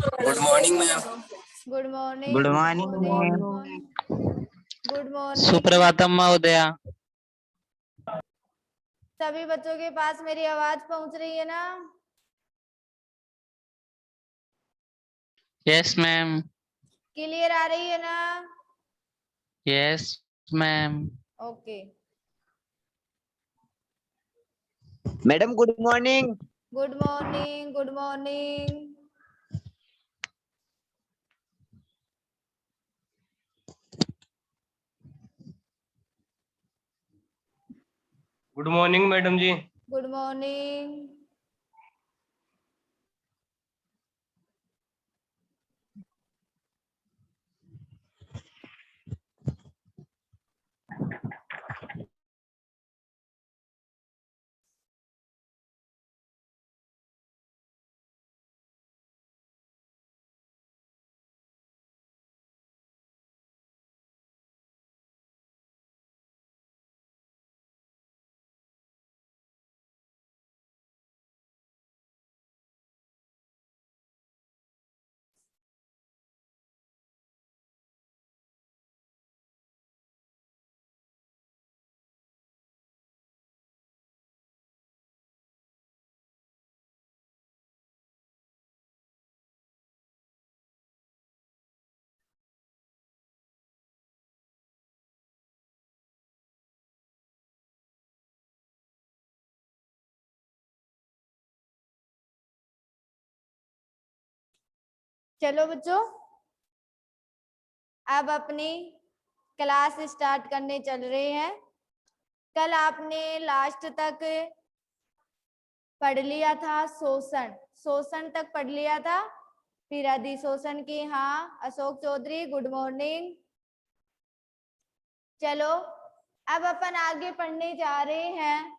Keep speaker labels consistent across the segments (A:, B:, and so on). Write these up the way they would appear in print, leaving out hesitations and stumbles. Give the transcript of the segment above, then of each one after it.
A: Good morning ma'am.
B: Good morning.
C: Good morning ma'am.
B: Good morning.
C: सुप्रभातम महोदया।
B: सभी बच्चों के पास मेरी आवाज पहुंच रही है ना?
C: Yes ma'am.
B: क्लियर आ रही है ना?
C: Yes ma'am.
B: Okay.
D: Madam good morning.
B: Good morning. Good morning.
A: Good morning madam ji.
B: Good morning. चलो बच्चों, अब अपनी क्लास स्टार्ट करने चल रहे हैं। कल आपने लास्ट तक पढ़ लिया था शोषण, शोषण तक पढ़ लिया था, फिर अधिशोषण की। हाँ अशोक चौधरी गुड मॉर्निंग। चलो अब अपन आगे पढ़ने जा रहे हैं।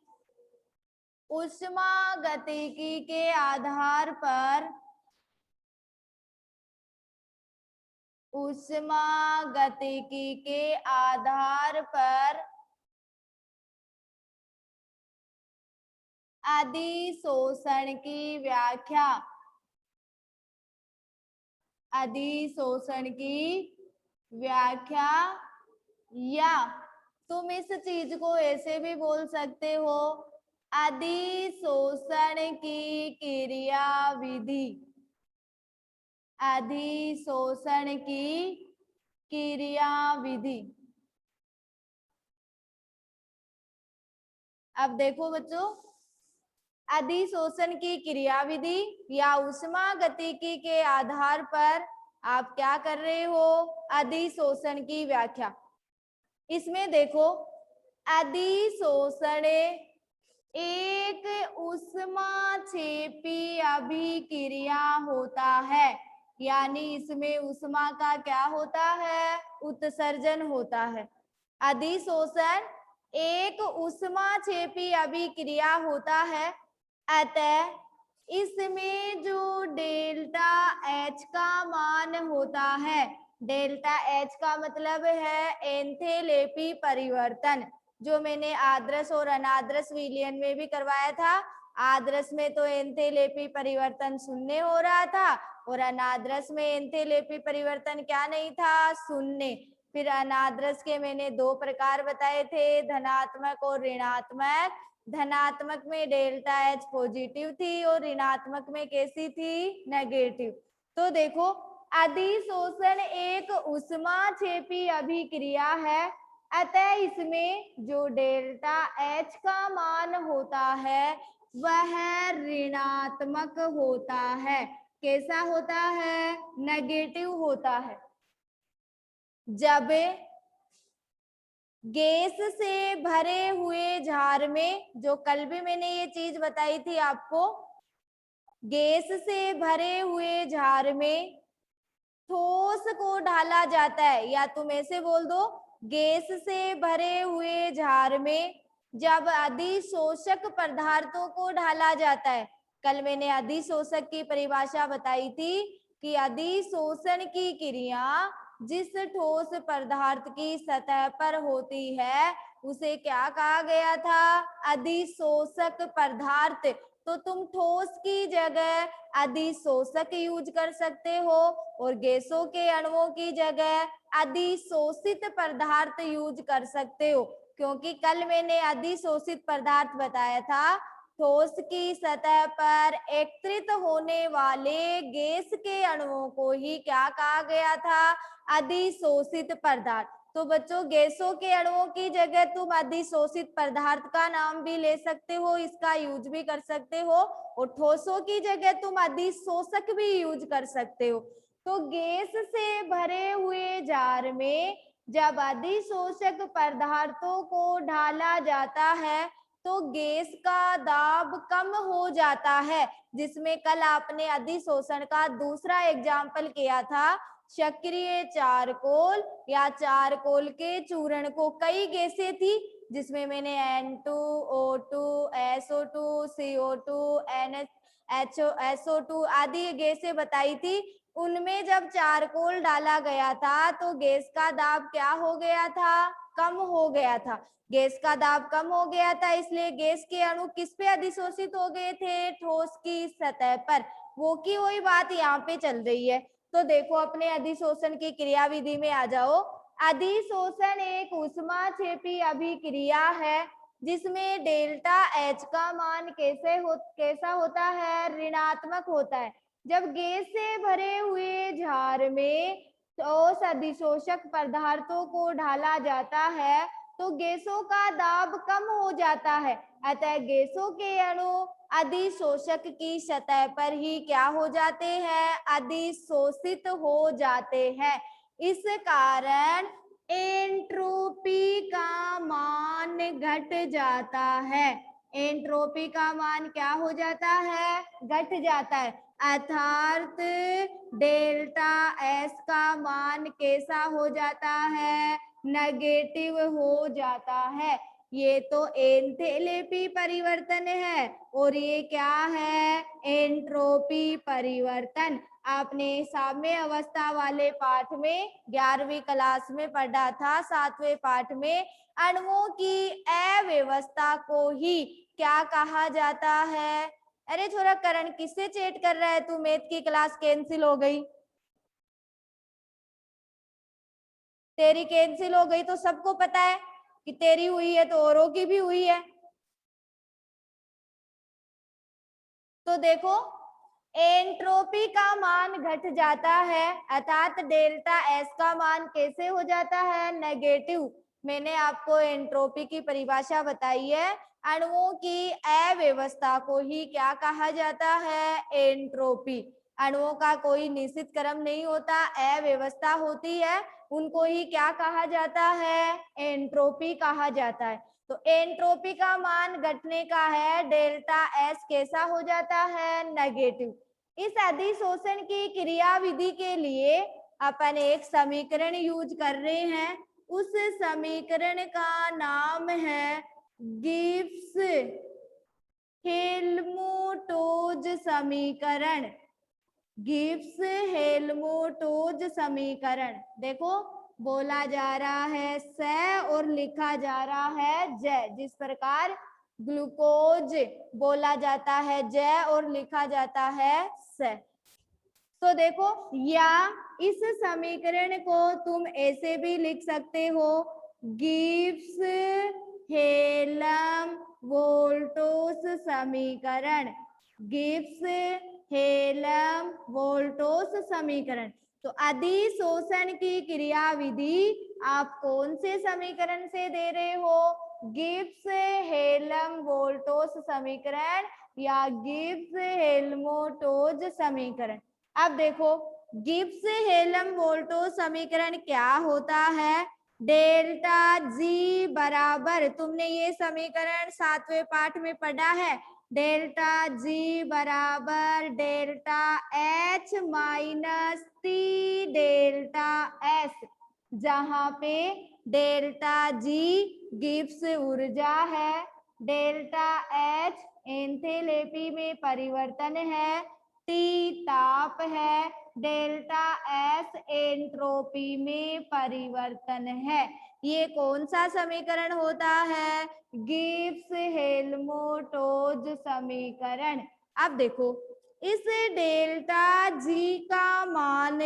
B: ऊष्मागतिकी के आधार पर, ऊष्मागतिकी के आधार पर अधिशोषण की व्याख्या, अधिशोषण की व्याख्या, या तुम इस चीज को ऐसे भी बोल सकते हो, अधिशोषण की क्रियाविधि, अधिशोषण की क्रियाविधि। अब देखो बच्चों, अधिशोषण की क्रियाविधि या ऊष्मागतिकी के आधार पर आप क्या कर रहे हो, अधिशोषण की व्याख्या। इसमें देखो, अधिशोषण एक ऊष्माक्षेपी अभिक्रिया होता है, यानी इसमें ऊष्मा का क्या होता है, उत्सर्जन होता है। अधिशोषण एक ऊष्माक्षेपी अभिक्रिया होता है, अतः इसमें जो डेल्टा एच का मान होता है, डेल्टा एच का मतलब है एंथैल्पी परिवर्तन, जो मैंने आदर्श और अनादर्श विलयन में भी करवाया था। आदर्श में तो एंथैल्पी परिवर्तन शून्य हो रहा था और अनादर्श में एंथैल्पी परिवर्तन क्या नहीं था, शून्य। फिर अनादर्श के मैंने दो प्रकार बताए थे, धनात्मक और ऋणात्मक। धनात्मक में डेल्टा एच पॉजिटिव थी और ऋणात्मक में कैसी थी, नेगेटिव। तो देखो, अधिशोषण एक ऊष्माक्षेपी अभिक्रिया है, अतः इसमें जो डेल्टा एच का मान होता है वह ऋणात्मक होता है। कैसा होता है, नेगेटिव होता है। जब गैस से भरे हुए जार में, जो कल भी मैंने ये चीज बताई थी आपको, गैस से भरे हुए जार में ठोस को ढाला जाता है, या तुम ऐसे बोल दो, गैस से भरे हुए जार में जब अधिशोषक पदार्थों को ढाला जाता है। कल मैंने अधिशोषक की परिभाषा बताई थी कि अधिशोषण की क्रिया जिस ठोस पदार्थ की सतह पर होती है उसे क्या कहा गया था, अधिशोषक पदार्थ। तो तुम ठोस की जगह अधिशोषक यूज कर सकते हो और गैसों के अणुओं की जगह अधिशोषित पदार्थ यूज कर सकते हो, क्योंकि कल मैंने अधिशोषित पदार्थ बताया था। ठोस की सतह पर एकत्रित होने वाले गैस के अणुओं को ही क्या कहा गया था? अधिशोषित पदार्थ। तो बच्चों गैसों के अणुओं की जगह तुम अधिशोषित पदार्थ का नाम भी ले सकते हो, इसका यूज भी कर सकते हो, और ठोसों की जगह तुम अधिशोषक भी यूज कर सकते हो। तो गैस से भरे हुए जार में जब अधिशोषक पदार्थों को डाला जाता है तो गैस का दाब कम हो जाता है, जिसमें कल आपने अधिशोषण का दूसरा एग्जाम्पल किया था। सक्रिय चारकोल या चारकोल के चूर्ण को कई गैसें थी, जिसमें मैंने N2O2 SO2 CO2 NHSO2 आदि गैसें बताई थी। उनमें जब चारकोल डाला गया था तो गैस का दाब क्या हो गया था? कम हो गया था। गैस का दाब कम हो गया था, इसलिए गैस के अणु किस पे अधिशोषित हो गए थे? ठोस की सतह पर। वो की वही बात यहाँ पे चल रही है। तो देखो अपने अधिशोषण की क्रियाविधि में आ जाओ। अधिशोषण एक ऊष्माक्षेपी अभिक्रिया है जिसमें डेल्टा H का मान कैसा होता है? ऋणात्मक होता है। जब गैस से भरे हुए जार में ठोस अधिशोषक पदार्थों को डाला जाता है तो गैसों का दाब कम हो जाता है, अतः गैसों के अणु अधिशोषक की सतह पर ही क्या हो जाते हैं? अधिशोषित हो जाते हैं। इस कारण एंट्रोपी का मान घट जाता है। एंट्रोपी का मान क्या हो जाता है? घट जाता है, अर्थात डेल्टा एस का मान कैसा हो जाता है? नेगेटिव हो जाता है। ये तो एंथैल्पी परिवर्तन है और ये क्या है? एंट्रोपी परिवर्तन। आपने साम्य अवस्था वाले पाठ में 11वीं क्लास में पढ़ा था, 7वें पाठ में अणुओं की अव्यवस्था को ही क्या कहा जाता है? अरे छोरा करण किससे चेट कर रहा है तू? मैथ की क्लास कैंसिल हो गई, तेरी कैंसिल हो गई तो सबको पता है कि तेरी हुई है तो औरों की भी हुई है। तो देखो एंट्रोपी का मान घट जाता है, अर्थात डेल्टा एस का मान कैसे हो जाता है? नेगेटिव। मैंने आपको एंट्रोपी की परिभाषा बताई है। अणुओं की अव्यवस्था को ही क्या कहा जाता है? एंट्रोपी। अणुओं का कोई निश्चित क्रम नहीं होता, अव्यवस्था होती है, उनको ही क्या कहा जाता है? एंट्रोपी कहा जाता है। तो एंट्रोपी का मान घटने का है, डेल्टा एस कैसा हो जाता है? नेगेटिव। इस अधिशोषण की क्रियाविधि के लिए अपन एक समीकरण यूज कर रहे हैं, उस समीकरण का नाम है गिब्स हेल्महोल्ट्ज समीकरण। गिब्स हेल्महोल्ट्ज समीकरण। देखो बोला जा रहा है स और लिखा जा रहा है ज। जिस प्रकार ग्लूकोज बोला जाता है ज और लिखा जाता है स। तो देखो या इस समीकरण को तुम ऐसे भी लिख सकते हो, गिब्स हेल्महोल्ट्ज समीकरण। गिब्स हेल्महोल्ट्ज समीकरण। तो अधिशोषण की क्रियाविधि आप कौन से समीकरण से दे रहे हो? गिब्स हेल्महोल्ट्ज समीकरण या गिब्स हेल्महोल्ट्ज समीकरण। अब देखो गिब्स हेल्महोल्ट्ज समीकरण क्या होता है? डेल्टा जी बराबर, तुमने ये समीकरण 7वें पाठ में पढ़ा है, डेल्टा जी बराबर delta H minus T delta S, जहां पे डेल्टा जी गिब्स ऊर्जा है, डेल्टा एच एंथैल्पी में परिवर्तन है, टी ताप है, डेल्टा एस एंट्रोपी में परिवर्तन है। ये कौन सा समीकरण होता है? गिब्स हेल्महोल्ट्ज समीकरण। अब देखो इस डेल्टा जी का मान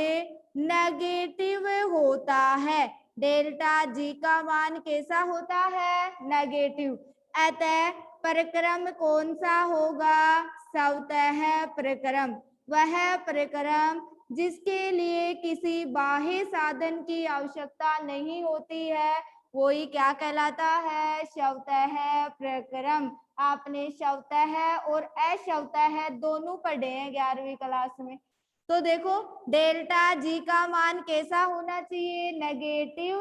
B: नेगेटिव होता है। डेल्टा जी का मान कैसा होता है? नेगेटिव। अतः प्रक्रम कौन सा होगा? स्वतः प्रक्रम। वह प्रक्रम जिसके लिए किसी बाह्य साधन की आवश्यकता नहीं होती है वही क्या कहलाता है? स्वतः प्रक्रम। आपने स्वतः और अस्वतः दोनों पढ़े हैं 11वीं क्लास में। तो देखो डेल्टा जी का मान कैसा होना चाहिए? नेगेटिव,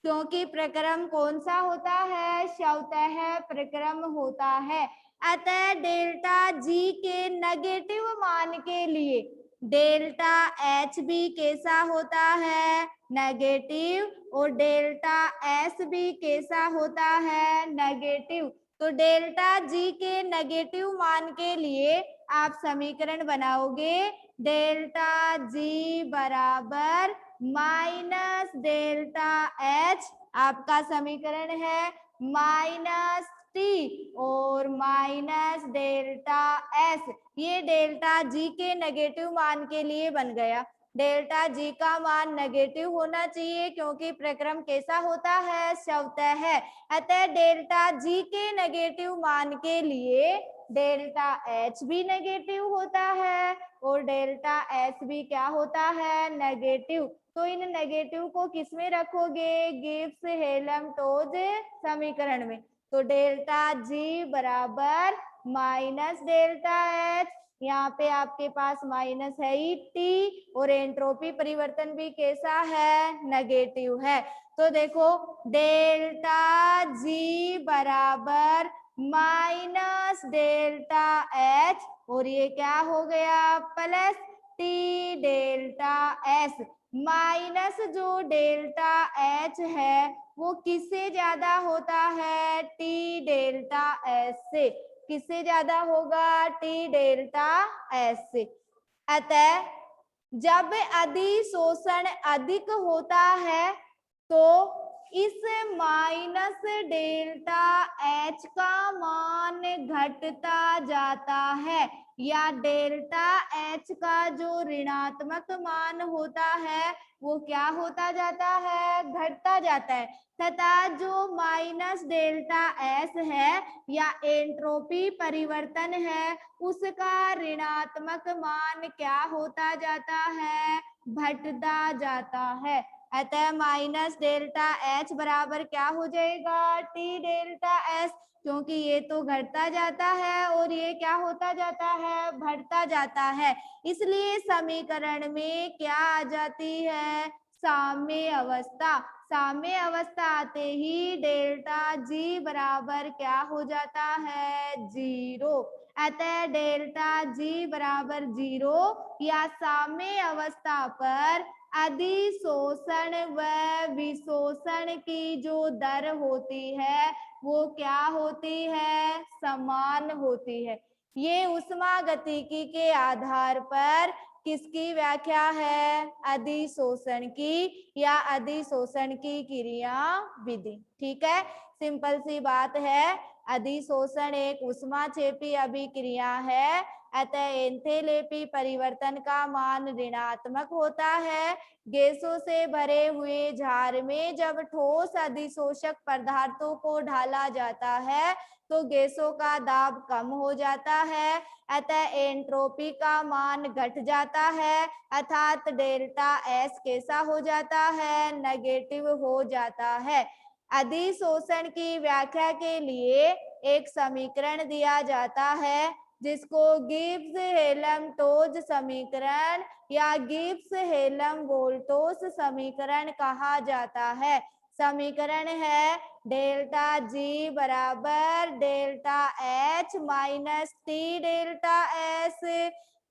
B: क्योंकि प्रक्रम कौन सा होता है? स्वतः प्रक्रम होता है। अतः डेल्टा जी के नेगेटिव मान के लिए डेल्टा एच भी कैसा होता है? नेगेटिव। और डेल्टा एस भी कैसा होता है? नेगेटिव। तो डेल्टा जी के नेगेटिव मान के लिए आप समीकरण बनाओगे डेल्टा जी बराबर माइनस डेल्टा एच। आपका समीकरण है माइनस टी और माइनस डेल्टा एस। ये डेल्टा जी के नेगेटिव मान के लिए बन गया। डेल्टा जी का मान नेगेटिव होना चाहिए क्योंकि प्रक्रम कैसा होता है? स्वतः है। अतः डेल्टा जी के नेगेटिव मान के लिए डेल्टा एच भी नेगेटिव होता है और डेल्टा एस भी क्या होता है? नेगेटिव। तो इन नेगेटिव को किस में रखोगे? गिब्स हेल्महोल्ट्ज समीकरण में। तो डेल्टा जी बराबर माइनस डेल्टा एच, यहाँ पे आपके पास माइनस है ही टी और एंट्रोपी परिवर्तन भी कैसा है? नेगेटिव है। तो देखो डेल्टा जी बराबर माइनस डेल्टा एच और ये क्या हो गया? Plus T delta S. Minus जो डेल्टा एच है वो किससे ज्यादा होता है? टी डेल्टा एस से। किससे ज्यादा होगा? टी डेल्टा एस से। अतः जब अधिशोषण अधिक होता है तो इस माइनस डेल्टा एच का मान घटता जाता है या डेल्टा एच का जो ऋणात्मक मान होता है वो क्या होता जाता है? घटता जाता है। तथा जो माइनस डेल्टा एस है या एंट्रोपी परिवर्तन है उसका ऋणात्मक मान क्या होता जाता है? घटता जाता है। अतः माइनस डेल्टा एच बराबर क्या हो जाएगा? टी डेल्टा एस, क्योंकि ये तो घटता जाता है और ये क्या होता जाता है? बढ़ता जाता है। इसलिए समीकरण में क्या आ जाती है? साम्य अवस्था। साम्य अवस्था आते ही डेल्टा जी बराबर क्या हो जाता है? जीरो। अतः डेल्टा जी बराबर जीरो या साम्य अवस्था पर अधिशोषण व विशोषण की जो दर होती है वो क्या होती है? समान होती है। ये उष्मागतिकी के आधार पर किसकी व्याख्या है? अधिशोषण की या अधिशोषण की क्रिया विधि। ठीक है, सिंपल सी बात है। अधिशोषण एक उष्माक्षेपी अभिक्रिया है। अतः एंथैल्पी परिवर्तन का मान ऋणात्मक होता है। गैसों से भरे हुए जार में जब ठोस अधिशोषक पदार्थों को ढाला जाता है तो गैसों का दाब कम हो जाता है। अतः एंट्रोपी का मान घट जाता है अर्थात डेल्टा एस कैसा हो जाता है? नेगेटिव हो जाता है। अधिशोषण की व्याख्या के लिए एक समीकरण दिया जाता है जिसको गिब्स हेल्महोल्ट्ज समीकरण या गिब्स हेल्महोल्ट्ज समीकरण कहा जाता है। समीकरण है डेल्टा जी बराबर delta H minus T delta S.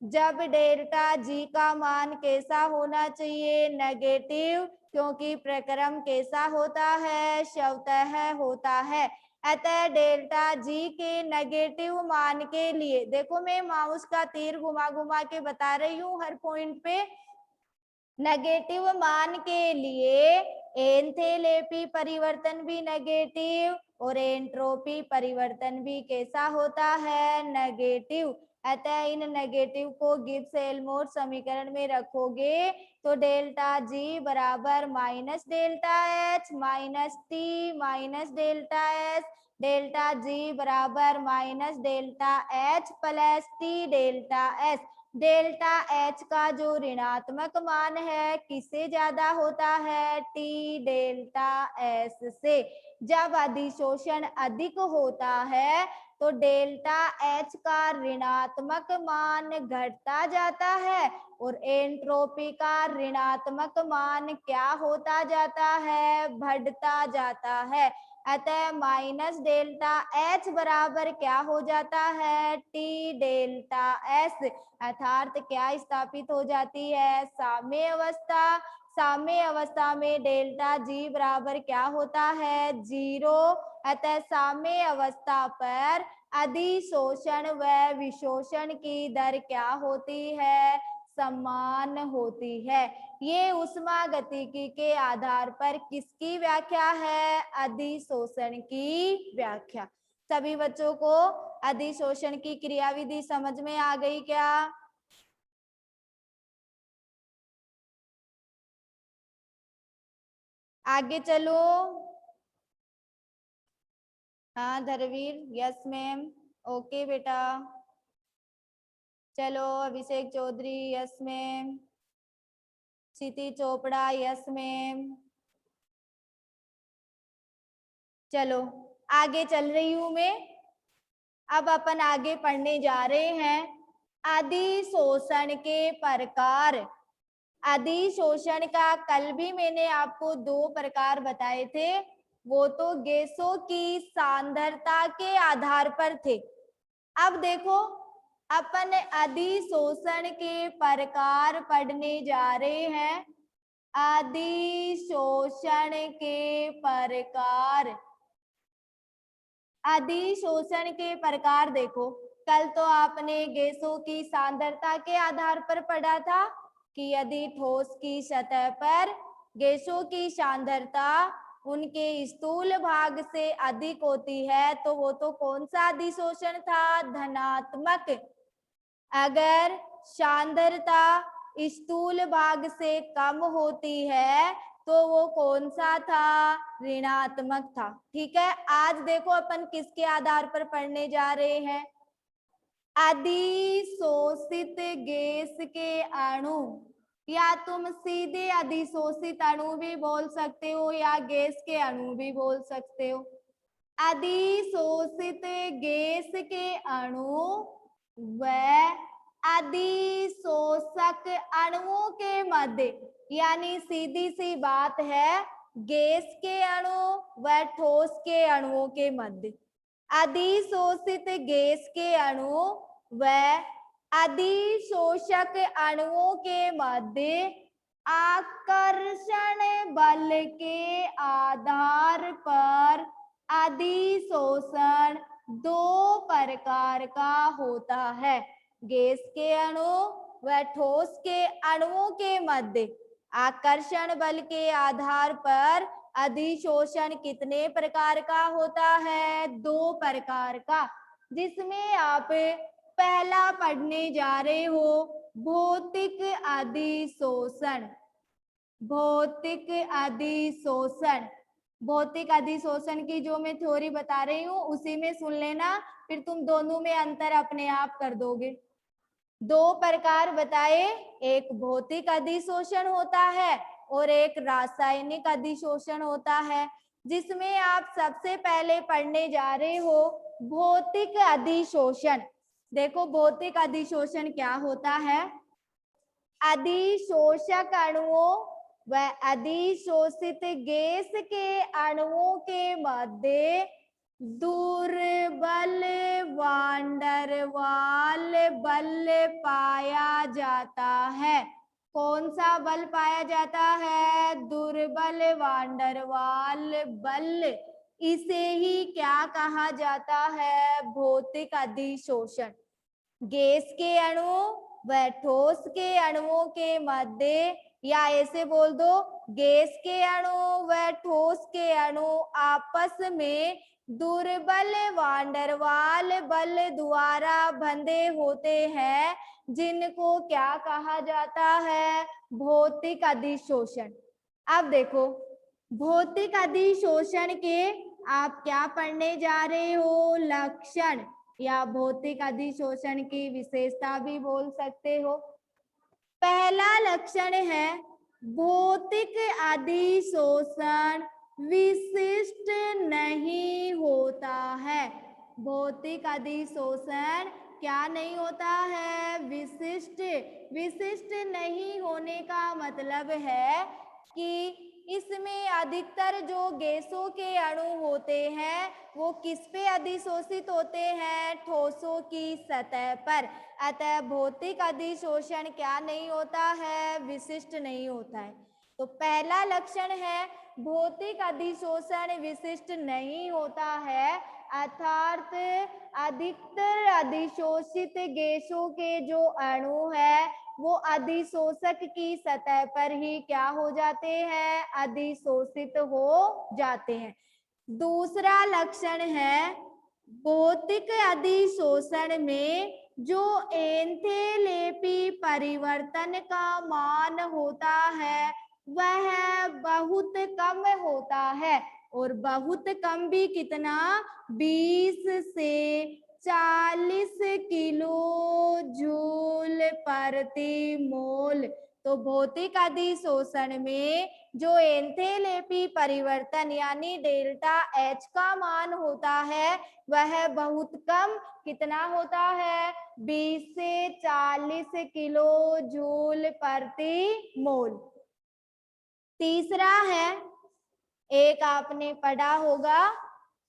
B: जब डेल्टा जी का मान कैसा होना चाहिए? नेगेटिव, क्योंकि प्रक्रम कैसा होता है? स्वतः होता है। अतः डेल्टा जी के नेगेटिव मान के लिए देखो मैं माउस का तीर घुमा घुमा के बता रही हूँ हर पॉइंट पे। नेगेटिव मान के लिए एंथैल्पी परिवर्तन भी नेगेटिव और एंट्रोपी परिवर्तन भी कैसा होता है, नेगेटिव। अतः इन नेगेटिव को गिब्स एल्मोर समीकरण में रखोगे तो डेल्टा जी बराबर minus delta H minus T minus delta S, delta G बराबर minus delta H plus T delta S. Delta H का जो ऋणात्मक मान है किससे ज्यादा होता है, टी डेल्टा एस से। जब अधिशोषण अधिक होता है तो डेल्टा एच का ऋणात्मक मान घटता जाता है और एंट्रोपी का ऋणात्मक मान क्या होता जाता है, बढ़ता जाता है। अतः माइनस डेल्टा एच बराबर क्या हो जाता है, टी डेल्टा एस। अर्थात क्या स्थापित हो जाती है, साम्य अवस्था। साम्य अवस्था में डेल्टा जी बराबर क्या होता है, 0। अतः साम्य अवस्था पर अधिशोषण व विशोषण की दर क्या होती है, समान होती है। ये उष्मागतिकी के आधार पर किसकी व्याख्या है, अधिशोषण की व्याख्या। सभी बच्चों को अधिशोषण की क्रियाविधि समझ में आ गई क्या? आगे चलो। हाँ धर्मवीर, यस मैम, ओके बेटा। चलो Abhishek Chaudhary, yes ma'am. Kshiti Chopra, yes ma'am. चलो आगे चल रही हूं मैं। अब अपन आगे पढ़ने जा रहे हैं अधिशोषण के प्रकार। अधिशोषण का कल भी मैंने आपको 2 प्रकार बताए थे, वो तो गैसों की सांद्रता के आधार पर थे। अब देखो अपन अधिशोषण के प्रकार पढ़ने जा रहे हैं। अधिशोषण के प्रकार, अधिशोषण के प्रकार देखो, कल तो आपने गैसों की सांद्रता के आधार पर पढ़ा था कि यदि ठोस की सतह पर गैसों की सांद्रता उनके स्थूल भाग से अधिक होती है तो वो तो कौन सा अधिशोषण था, धनात्मक। अगर सांद्रता स्थूल भाग से कम होती है तो वो कौन सा था, ऋणात्मक था। ठीक है, आज देखो अपन किसके आधार पर पढ़ने जा रहे हैं, अधिशोषित गैस के अणु, या तुम सीधे अधिशोषित अणु भी बोल सकते हो या गैस के अणु भी बोल सकते हो। अधिशोषित गैस के अणु व अधिशोषक अणुओं के मध्य, यानी सीधी सी बात है गैस के अणु व ठोस के अणुओं के मध्य। अधिशोषित गैस के अणु व अधिशोषक अणुओं के मध्य आकर्षण बल के आधार पर अधिशोषण 2 प्रकार का होता है। गैस के अणु व ठोस के अणुओं के मध्य आकर्षण बल के आधार पर अधिशोषण कितने प्रकार का होता है, 2 प्रकार का, जिसमें आप पहला पढ़ने जा रहे हो भौतिक अधिशोषण। भौतिक अधिशोषण, भौतिक अधिशोषण की जो मैं थ्योरी बता रही हूँ उसी में सुन लेना, फिर तुम दोनों में अंतर अपने आप कर दोगे। 2 प्रकार बताए, एक भौतिक अधिशोषण होता है और एक रासायनिक अधिशोषण होता है, जिसमें आप सबसे पहले पढ़ने जा रहे हो भौतिक अधिशोषण। देखो भौतिक अधिशोषण क्या होता है, अधिशोषक अणुओं व अधिशोषित गैस के अणुओं के मध्य दुर्बल वांडर वाल बल पाया जाता है। कौन सा बल पाया जाता है, दुर्बल वांडर वाल बल। इसे ही क्या कहा जाता है, भौतिक अधिशोषण। गैस के अणु वह ठोस के अणुओं के मध्य, या ऐसे बोल दो, गैस के अणु व ठोस के अणु आपस में दुर्बल वांडरवाल बल द्वारा बंधे होते हैं, जिनको क्या कहा जाता है? भौतिक अधिशोषण। अब देखो, भौतिक अधिशोषण के आप क्या पढ़ने जा रहे हो? लक्षण, या भौतिक अधिशोषण की विशेषता भी बोल सकते हो। पहला लक्षण है भौतिक अधिशोषण विशिष्ट नहीं होता है। भौतिक अधिशोषण क्या नहीं होता है? विशिष्ट। विशिष्ट नहीं होने का मतलब है कि इसमें अधिकतर जो गैसों के अणु होते हैं वो किस पे अधिशोषित होते हैं? ठोसों की सतह पर। अतः भौतिक अधिशोषण क्या नहीं होता है? विशिष्ट नहीं होता है। तो पहला लक्षण है भौतिक अधिशोषण विशिष्ट नहीं होता है, अर्थात अधिकतर अधिशोषित गैसों के जो अणु है वो अधिशोषक की सतह पर ही क्या हो जाते हैं? अधिशोषित हो जाते हैं। दूसरा लक्षण है भौतिक अधिशोषण में जो एंथैल्पी परिवर्तन का मान होता है वह बहुत कम होता है, और बहुत कम भी कितना? 20 से 40 किलो जूल प्रति मोल। तो भौतिक अधिशोषण में जो एंथैल्पी परिवर्तन यानी डेल्टा एच का मान होता है वह बहुत कम कितना होता है? 20 से 40 किलो जूल प्रति मोल। तीसरा है, एक आपने पढ़ा होगा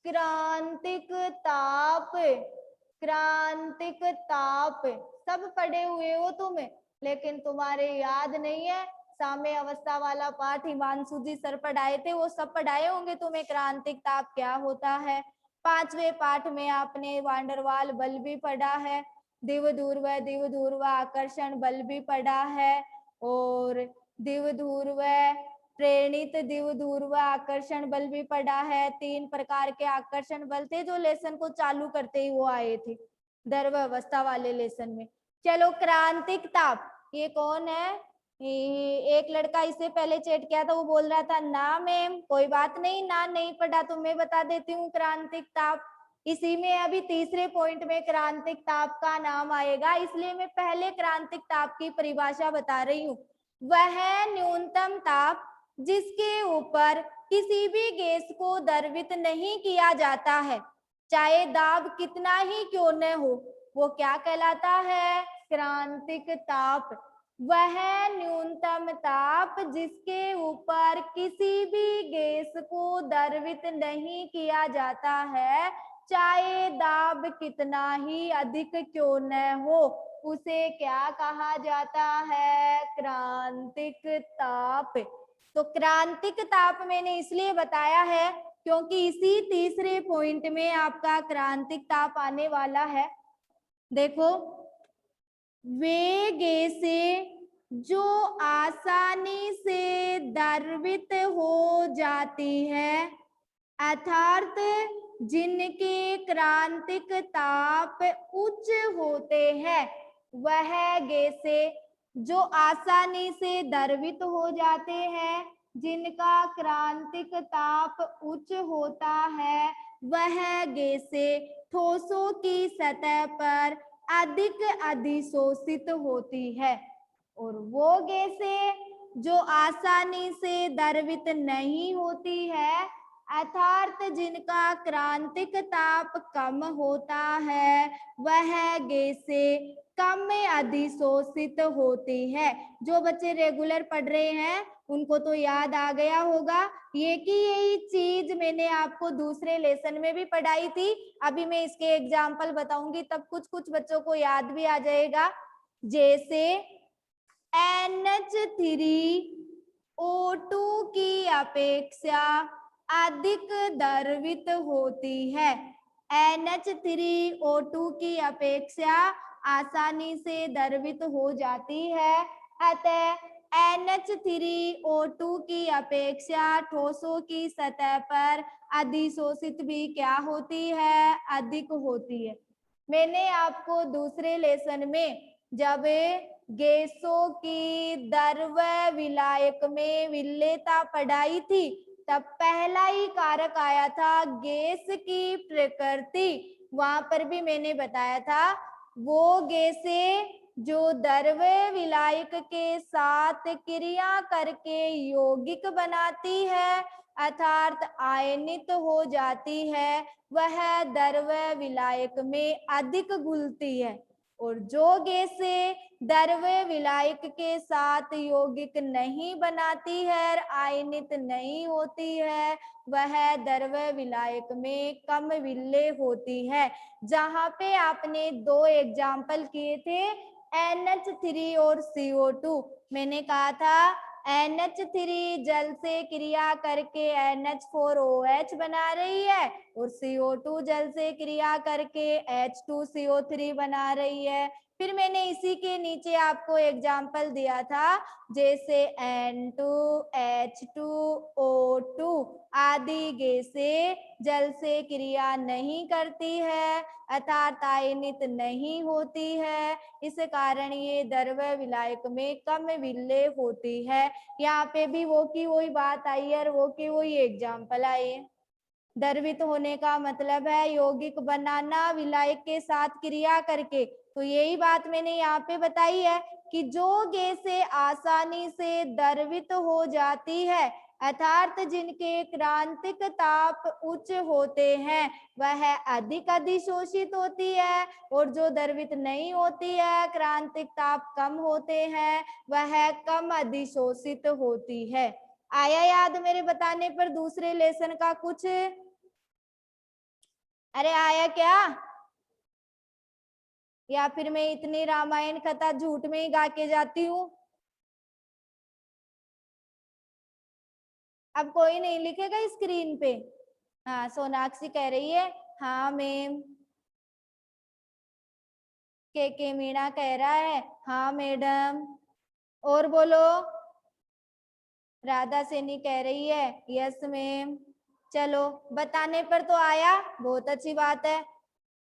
B: क्रांतिक ताप। क्रांतिक ताप सब पढ़े हुए हो तुम, लेकिन तुम्हारे याद नहीं है। साम्य अवस्था वाला पाठ हिमांशु जी सर पढ़ाए थे, वो सब पढ़ाए होंगे तुम्हें क्रांतिक ताप क्या होता है। 5वें पाठ में आपने वांडरवाल बल भी पढ़ा है, द्विध्रुव आकर्षण बल भी पढ़ा है, और द्विध्रुव प्रेरित द्विध्रुव आकर्षण बल भी पढ़ा है। 3 प्रकार के आकर्षण बल थे जो लेसन को चालू करते ही वो आए थे द्रव अवस्था वाले लेसन में। चलो, क्रांतिक ताप ये कौन है? एक लड़का इससे पहले चैट किया था, वो बोल रहा था ना मैम, कोई बात नहीं, ना नहीं पढ़ा तो मैं बता देती हूँ क्रांतिक ताप। इसी में अभी तीसरे पॉइंट में क्रांतिक ताप का नाम आएगा, इसलिए मैं पहले क्रांतिक ताप की परिभाषा बता रही हूँ। वह न्यूनतम ताप जिसके ऊपर किसी भी गैस को द्रवित नहीं किया जाता है, चाहे दाब कितना ही क्यों न हो, वो क्या कहलाता है? क्रांतिक ताप। वह न्यूनतम ताप जिसके ऊपर किसी भी गैस को द्रवित नहीं किया जाता है, चाहे दाब कितना ही अधिक क्यों न हो, उसे क्या कहा जाता है? क्रांतिक ताप। तो क्रांतिक ताप मैंने इसलिए बताया है क्योंकि इसी तीसरे पॉइंट में आपका क्रांतिक ताप आने वाला है। देखो, वे गैसें जो आसानी से द्रवित हो जाती है, अर्थात जिनके क्रांतिक ताप उच्च होते हैं, वह गैसें जो आसानी से द्रवित हो जाते हैं, जिनका क्रांतिक ताप उच्च होता है, वह गैसें ठोसों की सतह पर अधिक अधिशोषित होती है, और वो गैसें जो आसानी से द्रवित नहीं होती है, अर्थात जिनका क्रांतिक ताप कम होता है, वह गैसें कम अधिशोषित होती है। जो बच्चे रेगुलर पढ़ रहे हैं उनको तो याद आ गया होगा, ये कि यही चीज मैंने आपको दूसरे लेसन में भी पढ़ाई थी। अभी मैं इसके एग्जाम्पल बताऊंगी, तब कुछ कुछ बच्चों को याद भी आ जाएगा। जैसे NH3O2 की अपेक्षा अधिक द्रवित होती है। NH3O2 की अपेक्षा आसानी से द्रवित हो जाती है। अतः NH3O2 की अपेक्षा ठोसों की सतह पर अधिशोषित भी क्या होती है, अधिक होती है। मैंने आपको दूसरे लेसन में जब गैसों की द्रव्य विलायक में विलेयता पढ़ाई थी तब पहला ही कारक आया था गैस की प्रकृति। वहां पर भी मैंने बताया था वो गैसें जो द्रव्य विलायक के साथ क्रिया करके यौगिक बनाती है अर्थात आयनित हो जाती है, वह द्रव्य विलायक में अधिक घुलती है। और जो गैसें द्रव्य विलायक के साथ यौगिक नहीं बनाती है, आयनित नहीं होती है, वह द्रव्य विलायक में कम विलेय होती है। जहां पे आपने 2 एग्जाम्पल किए थे NH3 और CO2, मैंने कहा था NH3 जल से क्रिया करके NH4OH बना रही है और CO2 जल से क्रिया करके H2CO3 बना रही है। फिर मैंने इसी के नीचे आपको एग्जाम्पल दिया था जैसे N2, H2O2 आदि गैसें जल से क्रिया नहीं करती है अर्थात आयनित नहीं होती है, इस कारण ये द्रव्य विलायक में कम विलेय होती है। यहाँ पे भी वो की वही बात आई है और वो की वही एग्जाम्पल आई है। द्रवित होने का मतलब है यौगिक बनाना विलायक के साथ क्रिया करके। तो यही बात मैंने यहाँ पे बताई है कि जो गैसें आसानी से द्रवित हो जाती है अर्थात जिनके क्रांतिक ताप उच्च होते हैं वह अधिक अधिशोषित होती है और जो द्रवित नहीं होती है, क्रांतिक ताप कम होते हैं, वह कम अधिशोषित होती है। आया याद मेरे बताने पर दूसरे लेसन का कुछ? अरे आया क्या? या फिर मैं इतनी रामायण कथा झूठ में ही गा के जाती हूँ? अब कोई नहीं लिखेगा स्क्रीन पे? हाँ सोनाक्षी कह रही है हाँ मैम। के मीणा कह रहा है हाँ मैडम। और बोलो। राधा सैनी कह रही है यस मैम। चलो बताने पर तो आया, बहुत अच्छी बात है।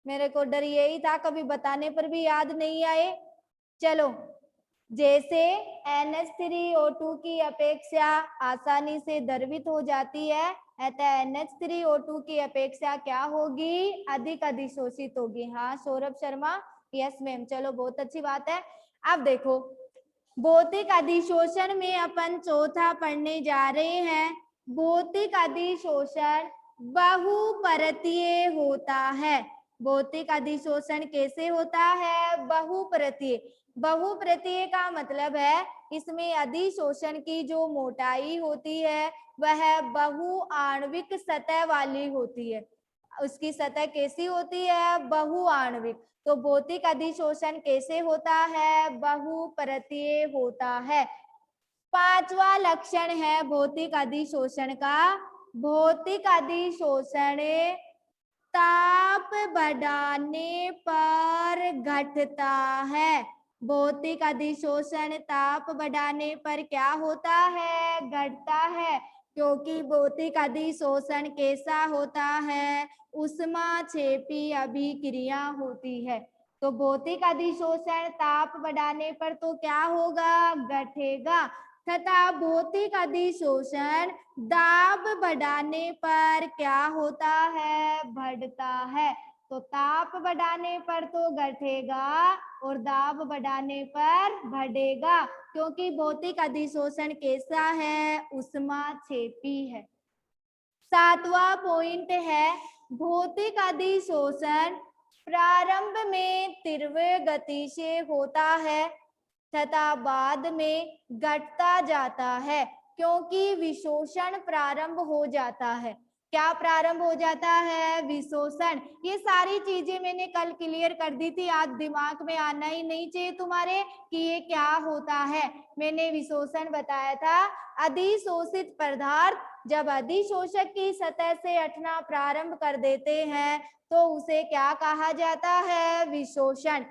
B: मेरे को डर यही था कभी बताने पर भी याद नहीं आए। चलो जैसे NH3O2 की अपेक्षा आसानी से द्रवित हो जाती है अतः NH3O2 की अपेक्षा क्या होगी, अधिक अधिशोषित होगी। हाँ सौरभ शर्मा यस मैम। चलो बहुत अच्छी बात है। अब देखो भौतिक अधिशोषण में अपन चौथा पढ़ने जा रहे हैं। भौतिक अधिशोषण बहुपरतीय होता है। भौतिक अधिशोषण कैसे होता है? बहुपरतीय। बहुपरतीय का मतलब है इसमें अधिशोषण की जो मोटाई होती है वह बहुआण्विक सतह वाली होती है। उसकी सतह कैसी होती है? बहुआण्विक। तो भौतिक अधिशोषण कैसे होता है? बहुपरतीय होता है। पांचवा लक्षण है भौतिक अधिशोषण का। भौतिक अधिशोषण ताप बढ़ाने पर घटता है। भौतिक अधिशोषण ताप बढ़ाने पर क्या होता है? घटता है। क्योंकि भौतिक अधिशोषण कैसा होता है? ऊष्माक्षेपी अभिक्रिया होती है। तो भौतिक अधिशोषण ताप बढ़ाने पर तो क्या होगा? घटेगा। तथा भौतिक अधिशोषण दाब बढ़ाने पर क्या होता है? बढ़ता है। तो ताप बढ़ाने पर तो घटेगा और दाब बढ़ाने पर बढ़ेगा क्योंकि भौतिक अधिशोषण कैसा है? ऊष्माक्षेपी है। सातवां पॉइंट है भौतिक अधिशोषण प्रारंभ में तीव्र गति से होता है तथा बाद में घटता जाता है क्योंकि विशोषण प्रारंभ हो जाता है। क्या प्रारंभ हो जाता है? विशोषण। ये सारी चीजें मैंने कल क्लियर कर दी थी, आज दिमाग में आना ही नहीं चाहिए तुम्हारे कि ये क्या होता है। मैंने विशोषण बताया था। अधिशोषित पदार्थ जब अधिशोषक की सतह से हटना प्रारंभ कर देते हैं तो उसे क्या कहा जाता है? विशोषण।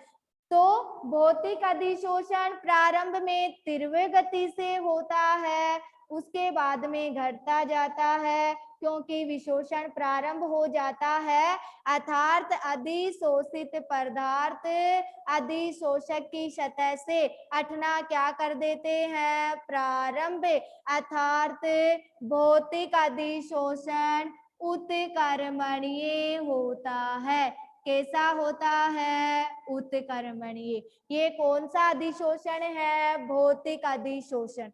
B: तो भौतिक अधिशोषण प्रारंभ में तीव्र गति से होता है, उसके बाद में घटता जाता है, क्योंकि विशोषण प्रारंभ हो जाता है अर्थात अधिशोषित पदार्थ अधिशोषक की सतह से हटना क्या कर देते हैं, प्रारंभ, अर्थात भौतिक अधिशोषण उत्कर्मणीय होता है। कैसा होता है, उत्कर्मणीय। ये कौन सा अधिशोषण है, भौतिक अधिशोषण।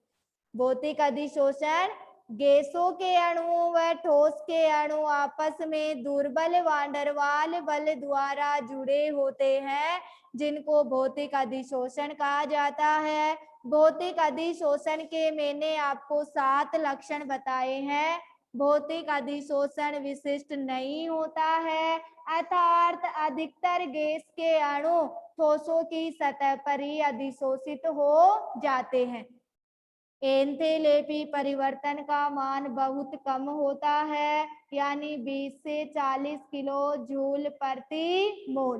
B: भौतिक अधिशोषण गैसों के अणु व ठोस के अणु आपस में दुर्बल वान डेर वाल बल द्वारा जुड़े होते हैं, जिनको भौतिक अधिशोषण कहा जाता है। भौतिक अधिशोषण के मैंने आपको 7 लक्षण बताए हैं। भौतिक अधिशोषण विशिष्ट नहीं होता है, अर्थात अधिकतर गैस के अणु ठोसों की सतह पर ही अधिशोषित हो जाते हैं। एंथैल्पी परिवर्तन का मान बहुत कम होता है, यानी 20 से 40 किलो जूल प्रति मोल।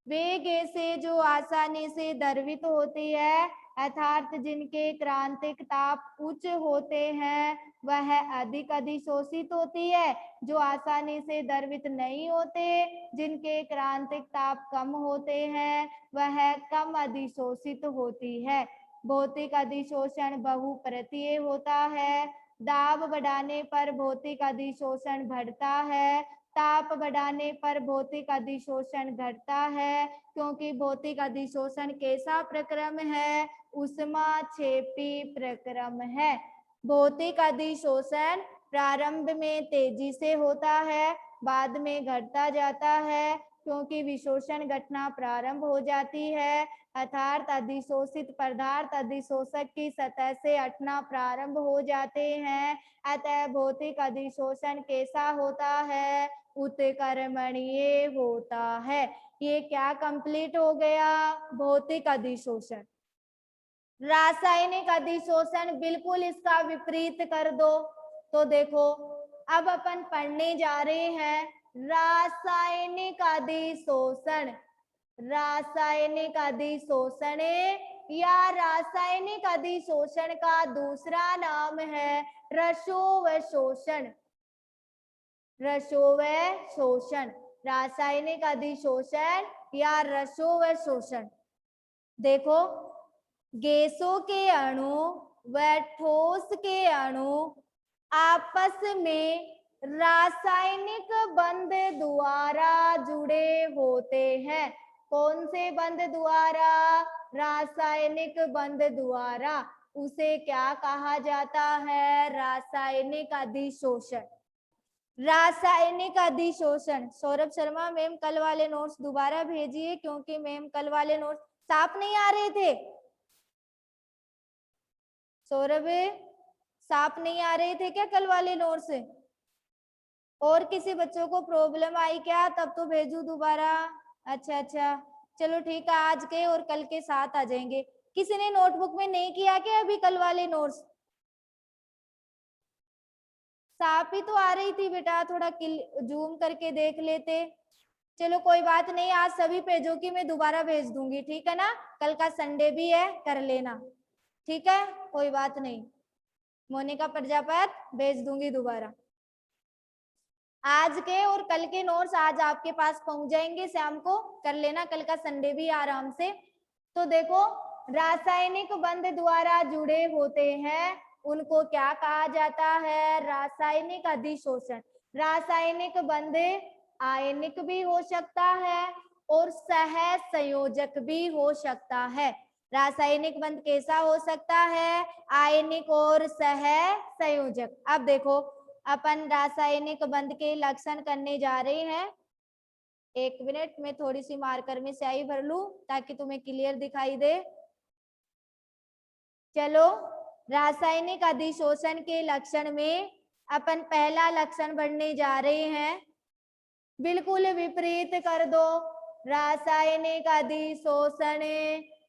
B: वे गैसें जो आसानी से द्रवित होती है, अर्थात जिनके क्रांतिक ताप उच्च होते हैं, वह अधिक अधिशोषित होती है। जो आसानी से द्रवित नहीं होते, जिनके क्रांतिक ताप कम होते हैं, वह कम अधिशोषित होती है। भौतिक अधिशोषण बहुपरतीय होता है। दाब बढ़ाने पर भौतिक अधिशोषण बढ़ता है, ताप बढ़ाने पर भौतिक अधिशोषण घटता है, क्योंकि भौतिक अधिशोषण कैसा प्रक्रम है, ऊष्माक्षेपी प्रक्रम है। भौतिक अधिशोषण प्रारंभ में तेजी से होता है, बाद में घटता जाता है, क्योंकि विशोषण घटना प्रारंभ हो जाती है, अर्थात अधिशोषित पदार्थ अधिशोषक की सतह से हटना प्रारंभ हो जाते हैं। अतः भौतिक अधिशोषण कैसा होता है, उत्कर्मणीय होता है। ये क्या कंप्लीट हो गया, भौतिक अधिशोषण। रासायनिक अधिशोषण बिल्कुल इसका विपरीत कर दो। तो देखो अब अपन पढ़ने जा रहे हैं रासायनिक अधिशोषण। रासायनिक अधिशोषण या रासायनिक अधिशोषण का दूसरा नाम है रसोवशोषण। रसोवशोषण, रासायनिक अधिशोषण या रसोवशोषण। देखो गैसों के अणु व ठोस के अणु आपस में रासायनिक बंध द्वारा जुड़े होते हैं। कौन से बंध द्वारा, रासायनिक बंध द्वारा। उसे क्या कहा जाता है, रासायनिक अधिशोषण। रासायनिक अधिशोषण। सौरभ शर्मा मैम कल वाले नोट्स दोबारा भेजिए, क्योंकि मैम कल वाले नोट्स साफ नहीं आ रहे थे। सौरभ साफ नहीं आ रहे थे क्या कल वाले नोट्स? और किसी बच्चों को प्रॉब्लम आई क्या, तब तो भेजू दोबारा। अच्छा चलो ठीक है, आज के और कल के साथ आ जाएंगे। किसी ने नोटबुक में नहीं किया क्या अभी कल वाले नोट्स? साफ ही तो आ रही थी बेटा, थोड़ा जूम करके देख लेते। चलो कोई बात नहीं, आज सभी पेजों की मैं दोबारा भेज दूंगी, ठीक है ना। कल का संडे भी है, कर लेना, ठीक है, कोई बात नहीं। मोनिका प्रजापत भेज दूंगी दोबारा। आज के और कल के नोट्स आज आपके पास पहुंच जाएंगे, शाम को कर लेना, कल का संडे भी आराम से। तो देखो रासायनिक बंध द्वारा जुड़े होते हैं, उनको क्या कहा जाता है, रासायनिक अधिशोषण। रासायनिक बंध आयनिक भी हो सकता है और सह संयोजक भी हो सकता है। रासायनिक बंध कैसा हो सकता है, आयनिक और सह संयोजक। अब देखो अपन रासायनिक बंध के लक्षण करने जा रहे हैं। एक मिनट में थोड़ी सी मार्कर में स्याही भर लूं ताकि तुम्हें क्लियर दिखाई दे। चलो रासायनिक अधिशोषण के लक्षण में अपन पहला लक्षण पढ़ने जा रहे हैं, बिल्कुल विपरीत कर दो। रासायनिक अधिशोषण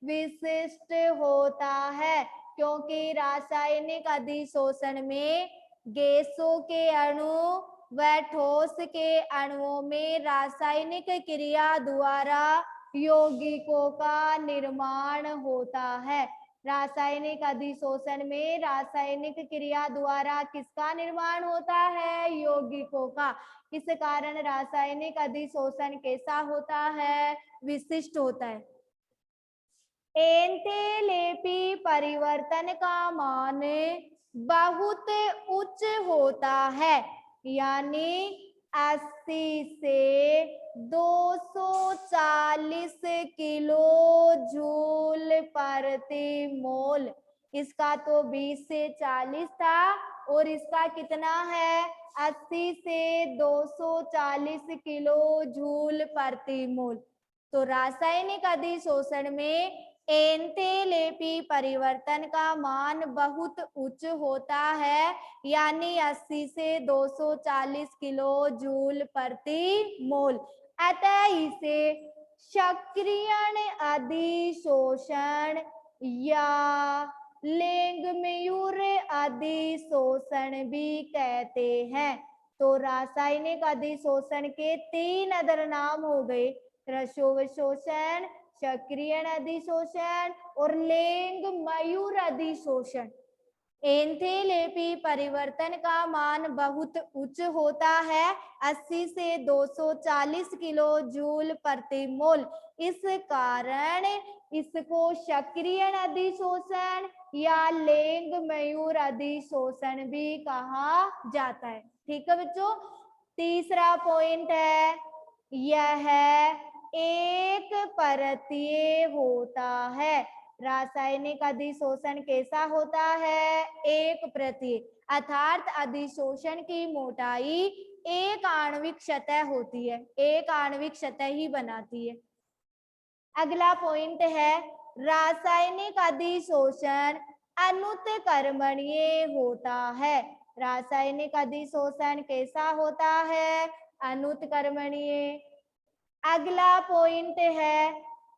B: विशिष्ट होता है, क्योंकि रासायनिक अधिशोषण में गैसों के अणु व ठोस के अणुओं में रासायनिक क्रिया द्वारा यौगिकों का निर्माण होता है। रासायनिक अधिशोषण में रासायनिक क्रिया द्वारा किसका निर्माण होता है? यौगिकों का। इस कारण रासायनिक अधिशोषण कैसा होता है? विशिष्ट होता है। एंथैल्पी परिवर्तन का मान बहुत उच्च होता है, यानी 80 से 240 किलो जूल प्रति मोल। इसका तो 20 से 40 था और इसका कितना है? 80 से 240 किलो जूल प्रति मोल। तो रासायनिक अधिशोषण में एंथैल्पी परिवर्तन का मान बहुत उच्च होता है, यानी 80 से 240 किलो जूल प्रति मोल। अतः इसे सक्रियण अधिशोषण या लैंगम्यूर अधिशोषण भी कहते हैं। तो रासायनिक अधिशोषण के 3 अदर नाम हो गए, रसोवशोषण, सक्रियण अधिशोषण और लैंगम्यूर अधिशोषण। एंथैल्पी परिवर्तन का मान बहुत उच्च होता है, 80 से 240 किलो जूल प्रति मोल। इस कारण इसको सक्रियण अधिशोषण या लैंगम्यूर अधिशोषण भी कहा जाता है। ठीक है बच्चों। तीसरा पॉइंट है, यह एक परतीय होता है। रासायनिक अधिशोषण कैसा होता है? एक परतीय, अर्थात अधिशोषण की मोटाई एक आणविक सतह होती है, एक आणविक सतह ही बनाती है। अगला पॉइंट है, रासायनिक अधिशोषण अनुत्क्रमणीय होता है। रासायनिक अधिशोषण कैसा होता है? अनुत्क्रमणीय। अगला पॉइंट है,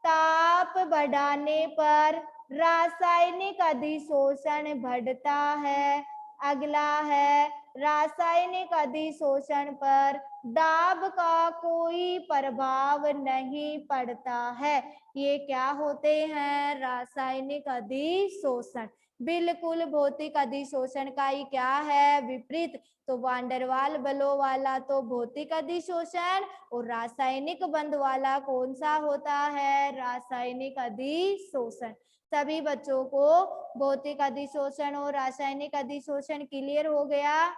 B: ताप बढ़ाने पर रासायनिक अधिशोषण बढ़ता है। अगला है, रासायनिक अधिशोषण पर दाब का कोई प्रभाव नहीं पड़ता है। ये क्या होते हैं? रासायनिक अधिशोषण। बिल्कुल भौतिक अधिशोषण का ही क्या है? विपरीत। तो वांडरवाल बलों वाला तो भौतिक अधिशोषण और रासायनिक बंध वाला कौन सा होता है? रासायनिक अधिशोषण। सभी बच्चों को भौतिक अधिशोषण और रासायनिक अधिशोषण क्लियर हो गया?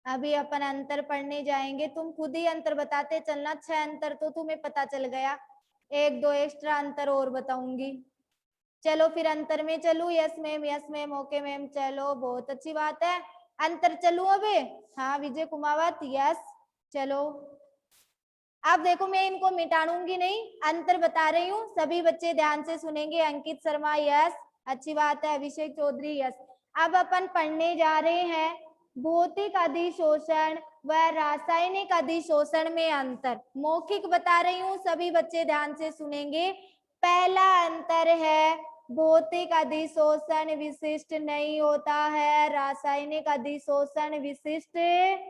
B: अभी अपन अंतर पढ़ने जाएंगे, तुम खुद ही अंतर बताते चलना। 6 अंतर तो तुम्हें पता चल गया, 1-2 एक्स्ट्रा अंतर और बताऊंगी। चलो फिर अंतर में चलूं? Yes ma'am, yes ma'am, okay ma'am, चलो बहुत अच्छी बात है। अंतर चलूं अबे? हाँ विजय कुमावत, यस चलो। अब देखो मैं इनको मिटाऊंगी नहीं, अंतर बता रही हूँ, सभी बच्चे ध्यान से सुनेंगे। अंकित शर्मा यस, अच्छी बात है। अभिषेक चौधरी यस। अब अपन पढ़ने जा रहे हैं भौतिक अधिशोषण व रासायनिक अधिशोषण में अंतर। मौखिक बता रही हूँ, सभी बच्चे ध्यान से सुनेंगे। पहला अंतर है, भौतिक अधिशोषण विशिष्ट नहीं होता है, रासायनिक अधिशोषण विशिष्ट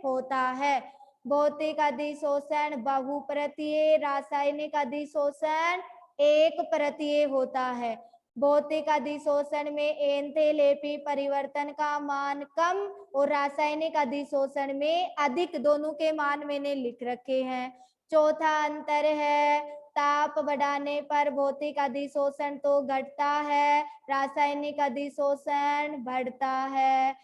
B: होता है। भौतिक अधिशोषण बहुपरतीय, रासायनिक अधिशोषण एक परतीय होता है। भौतिक अधिशोषण में एंथैल्पी परिवर्तन का मान कम और रासायनिक अधिशोषण में अधिक, दोनों के मान मैंने लिख रखे हैं। चौथा अंतर है, ताप बढ़ाने पर भौतिक अधिशोषण तो घटता है, रासायनिक अधिशोषण बढ़ता है।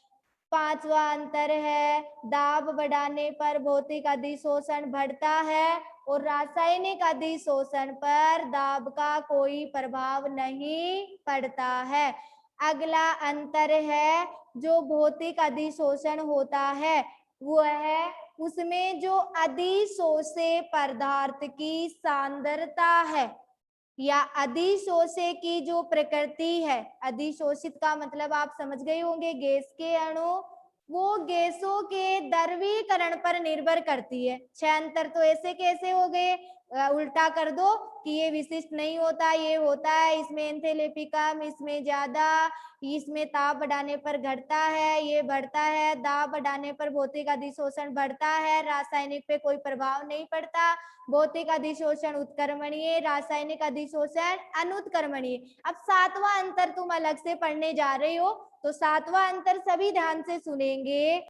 B: पांचवा अंतर है, दाब बढ़ाने पर भौतिक अधिशोषण बढ़ता है और रासायनिक अधिशोषण पर दाब का कोई प्रभाव नहीं पड़ता है। अगला अंतर है, जो भौतिक अधिशोषण होता है वो है उसमें जो अधिशोषे पदार्थ की सांद्रता है या अधिशोषे की जो प्रकृति है, अधिशोषित का मतलब आप समझ गए होंगे, गैस के अणु, वो गैसों के द्रवीकरण पर निर्भर करती है। 6 अंतर तो ऐसे कैसे हो गए? उल्टा कर दो कि ये विशिष्ट नहीं होता, ये होता है, इसमें एंथैल्पी कम, इसमें ज्यादा, इसमें ताप बढ़ाने पर घटता है, ये बढ़ता है, दाब बढ़ाने पर भौतिक अधिशोषण बढ़ता है, रासायनिक पे कोई प्रभाव नहीं पड़ता, भौतिक अधिशोषण उत्क्रमणीय, रासायनिक अधिशोषण अनुत्क्रमणीय। अब सातवां अंतर तुम अलग से पढ़ने जा रहे हो, तो सातवां अंतर सभी ध्यान से सुनेंगे।